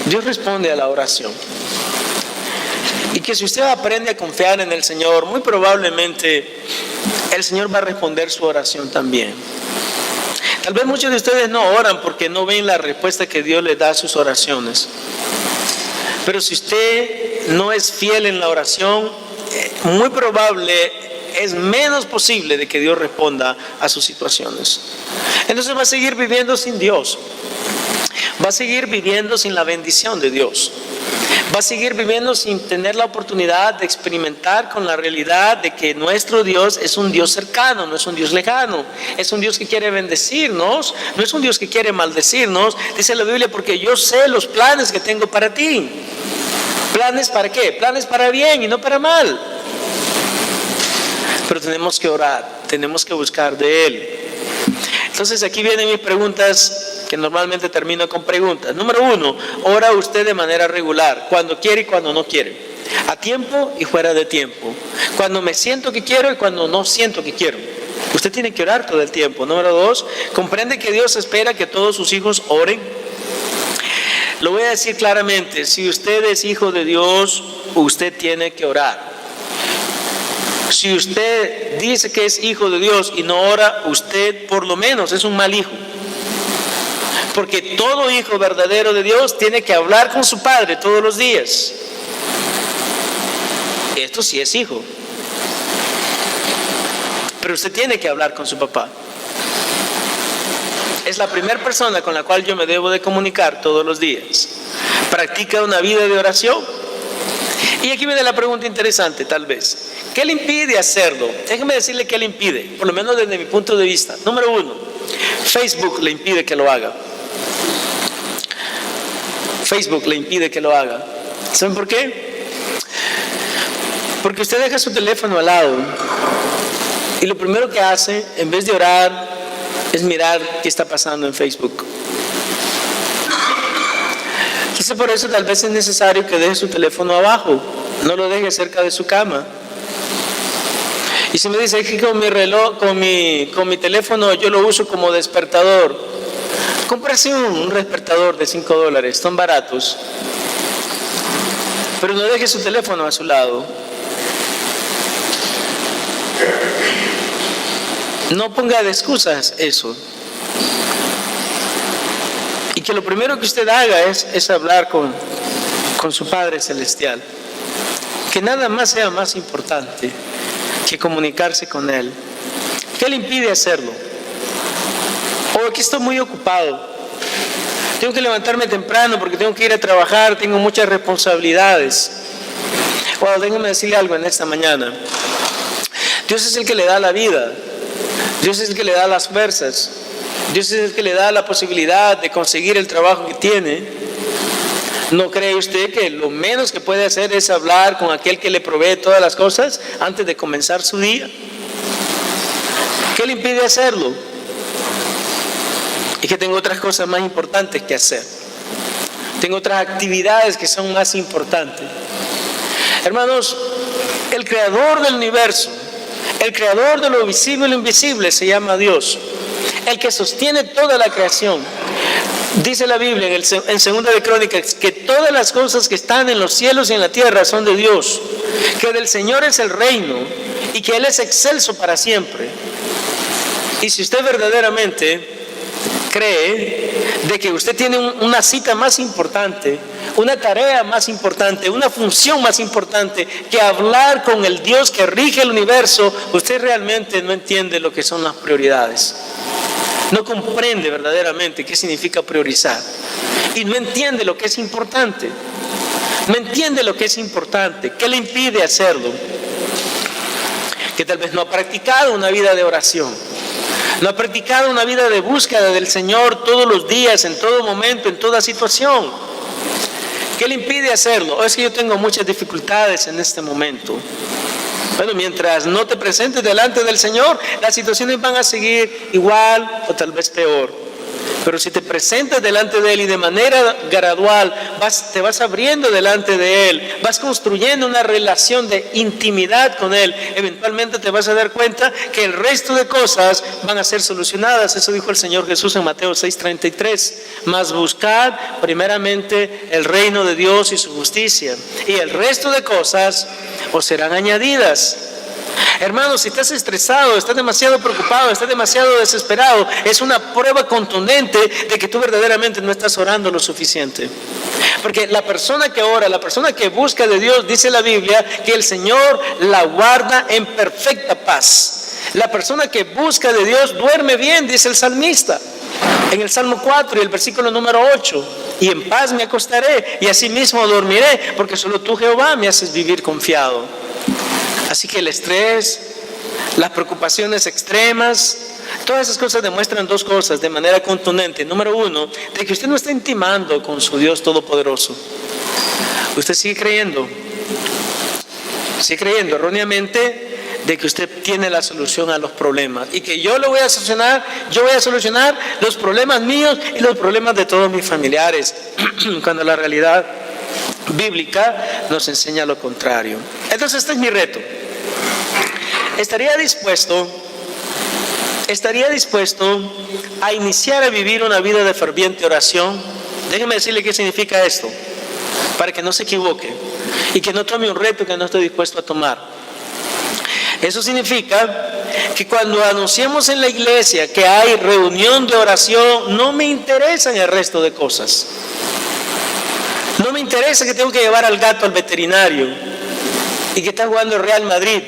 Dios responde a la oración. Y que si usted aprende a confiar en el Señor, muy probablemente el Señor va a responder su oración también. Tal vez muchos de ustedes no oran porque no ven la respuesta que Dios les da a sus oraciones. Pero si usted no es fiel en la oración, muy probable, es menos posible de que Dios responda a sus situaciones. Entonces va a seguir viviendo sin Dios. Va a seguir viviendo sin la bendición de Dios. Va a seguir viviendo sin tener la oportunidad de experimentar con la realidad de que nuestro Dios es un Dios cercano, no es un Dios lejano. Es un Dios que quiere bendecirnos, no es un Dios que quiere maldecirnos. Dice la Biblia, porque yo sé los planes que tengo para ti. ¿Planes para qué? Planes para bien y no para mal. Pero tenemos que orar, tenemos que buscar de Él. Entonces aquí vienen mis preguntas, que normalmente termino con preguntas. Número 1, ora usted de manera regular, cuando quiere y cuando no quiere, a tiempo y fuera de tiempo, cuando me siento que quiero y cuando no siento que quiero. Usted tiene que orar todo el tiempo. Número 2, comprende que Dios espera que todos sus hijos oren. Lo voy a decir claramente, si usted es hijo de Dios, usted tiene que orar. Si usted dice que es hijo de Dios y no ora, usted por lo menos es un mal hijo. Porque todo hijo verdadero de Dios tiene que hablar con su padre todos los días. Esto sí es hijo. Pero usted tiene que hablar con su papá. Es la primera persona con la cual yo me debo de comunicar todos los días. ¿Practica una vida de oración? Y aquí viene la pregunta interesante, tal vez. ¿Qué le impide hacerlo? Déjeme decirle qué le impide, por lo menos desde mi punto de vista. Número 1, Facebook le impide que lo haga. Facebook le impide que lo haga. ¿Saben por qué? Porque usted deja su teléfono al lado y lo primero que hace, en vez de orar, es mirar qué está pasando en Facebook. Entonces por eso tal vez es necesario que deje su teléfono abajo, no lo deje cerca de su cama. Y si me dice que con mi reloj, con mi teléfono yo lo uso como despertador, cómprese un despertador de $5, son baratos. Pero no deje su teléfono a su lado. No ponga de excusas eso. Y que lo primero que usted haga es hablar con su Padre Celestial. Que nada más sea más importante que comunicarse con Él. ¿Qué le impide hacerlo? Aquí estoy muy ocupado. Tengo que levantarme temprano porque tengo que ir a trabajar, tengo muchas responsabilidades. Déjeme decirle algo en esta mañana. Dios es el que le da la vida. Dios es el que le da las fuerzas. Dios es el que le da la posibilidad de conseguir el trabajo que tiene. ¿No cree usted que lo menos que puede hacer es hablar con aquel que le provee todas las cosas antes de comenzar su día? ¿Qué le impide hacerlo? Es que tengo otras cosas más importantes que hacer. Tengo otras actividades que son más importantes. Hermanos, el creador del universo, el creador de lo visible y lo invisible se llama Dios. El que sostiene toda la creación. Dice la Biblia en 2 de Crónicas que todas las cosas que están en los cielos y en la tierra son de Dios, que del Señor es el reino y que Él es excelso para siempre. Y si usted verdaderamente cree de que usted tiene una cita más importante, una tarea más importante, una función más importante que hablar con el Dios que rige el universo, usted realmente no entiende lo que son las prioridades. No comprende verdaderamente qué significa priorizar. Y no entiende lo que es importante. No entiende lo que es importante. ¿Qué le impide hacerlo? Que tal vez no ha practicado una vida de oración. No ha practicado una vida de búsqueda del Señor todos los días, en todo momento, en toda situación. ¿Qué le impide hacerlo? Es que yo tengo muchas dificultades en este momento. Bueno, mientras no te presentes delante del Señor, las situaciones van a seguir igual o tal vez peor. Pero si te presentas delante de Él y de manera gradual te vas abriendo delante de Él, vas construyendo una relación de intimidad con Él, eventualmente te vas a dar cuenta que el resto de cosas van a ser solucionadas. Eso dijo el Señor Jesús en Mateo 6:33. Mas buscad primeramente el reino de Dios y su justicia, y el resto de cosas os serán añadidas. Hermanos, si estás estresado, estás demasiado preocupado, estás demasiado desesperado, es una prueba contundente de que tú verdaderamente no estás orando lo suficiente. Porque la persona que ora, la persona que busca de Dios, dice la Biblia que el Señor la guarda en perfecta paz. La persona que busca de Dios duerme bien, dice el salmista en el Salmo 4 y el versículo número 8. Y en paz me acostaré y asimismo dormiré, porque solo tú, Jehová, me haces vivir confiado. Así que el estrés, las preocupaciones extremas, todas esas cosas demuestran dos cosas de manera contundente. Número uno, de que usted no está intimando con su Dios Todopoderoso. Usted sigue creyendo erróneamente de que usted tiene la solución a los problemas y que yo voy a solucionar los problemas míos y los problemas de todos mis familiares, cuando la realidad bíblica nos enseña lo contrario. Entonces este es mi reto. ¿Estaría dispuesto a iniciar a vivir una vida de ferviente oración? Déjeme decirle qué significa esto, para que no se equivoque y que no tome un reto que no esté dispuesto a tomar. Eso significa que cuando anunciemos en la iglesia que hay reunión de oración, no me interesan el resto de cosas. No me interesa que tengo que llevar al gato al veterinario y que está jugando el Real Madrid.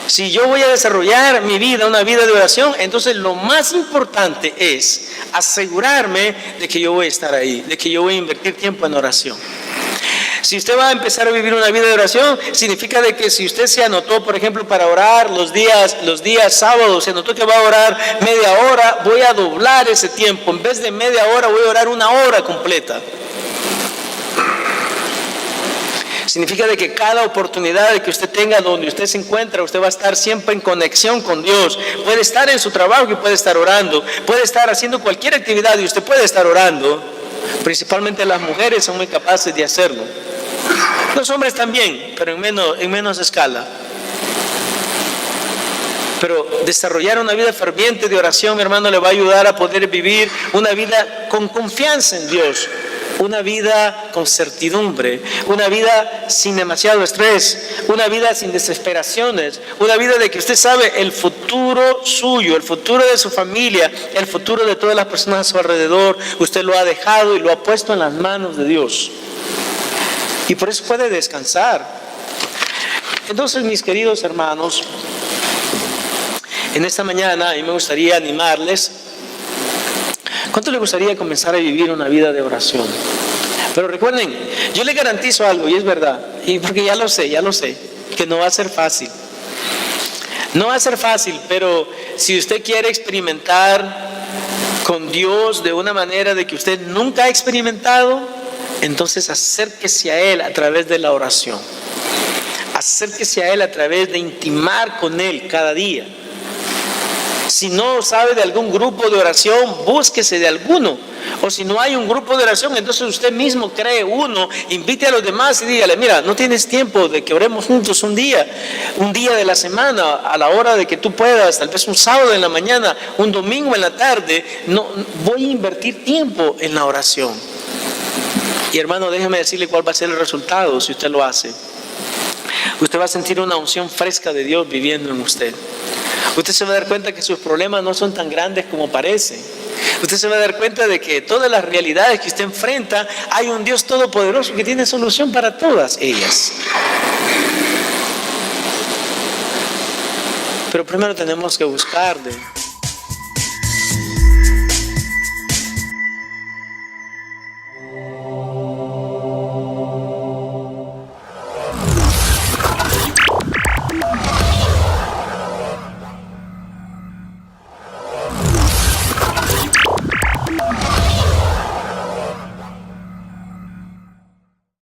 Si yo voy a desarrollar mi vida, una vida de oración, entonces lo más importante es asegurarme de que yo voy a estar ahí, de que yo voy a invertir tiempo en oración. Si usted va a empezar a vivir una vida de oración, significa de que si usted se anotó, por ejemplo, para orar los días sábados, se anotó que va a orar media hora, voy a doblar ese tiempo. En vez de media hora, voy a orar una hora completa. Significa de que cada oportunidad que usted tenga donde usted se encuentra, usted va a estar siempre en conexión con Dios. Puede estar en su trabajo y puede estar orando. Puede estar haciendo cualquier actividad y usted puede estar orando. Principalmente las mujeres son muy capaces de hacerlo. Los hombres también, pero en menos escala. Pero desarrollar una vida ferviente de oración, mi hermano, le va a ayudar a poder vivir una vida con confianza en Dios. Una vida con certidumbre, una vida sin demasiado estrés, una vida sin desesperaciones, una vida de que usted sabe el futuro suyo, el futuro de su familia, el futuro de todas las personas a su alrededor. Usted lo ha dejado y lo ha puesto en las manos de Dios. Y por eso puede descansar. Entonces, mis queridos hermanos, en esta mañana a mí me gustaría animarles. ¿Cuánto le gustaría comenzar a vivir una vida de oración? Pero recuerden, yo le garantizo algo, y es verdad, y porque ya lo sé, que no va a ser fácil. No va a ser fácil, pero si usted quiere experimentar con Dios de una manera de que usted nunca ha experimentado, entonces acérquese a Él a través de la oración. Acérquese a Él a través de intimar con Él cada día. Si no sabe de algún grupo de oración, búsquese de alguno. O si no hay un grupo de oración, entonces usted mismo cree uno, invite a los demás y dígale: mira, no tienes tiempo de que oremos juntos un día de la semana, a la hora de que tú puedas, tal vez un sábado en la mañana, un domingo en la tarde. No, voy a invertir tiempo en la oración. Y hermano, déjeme decirle cuál va a ser el resultado si usted lo hace. Usted va a sentir una unción fresca de Dios viviendo en usted. Usted se va a dar cuenta que sus problemas no son tan grandes como parecen. Usted se va a dar cuenta de que todas las realidades que usted enfrenta, hay un Dios todopoderoso que tiene solución para todas ellas. Pero primero tenemos que buscarle.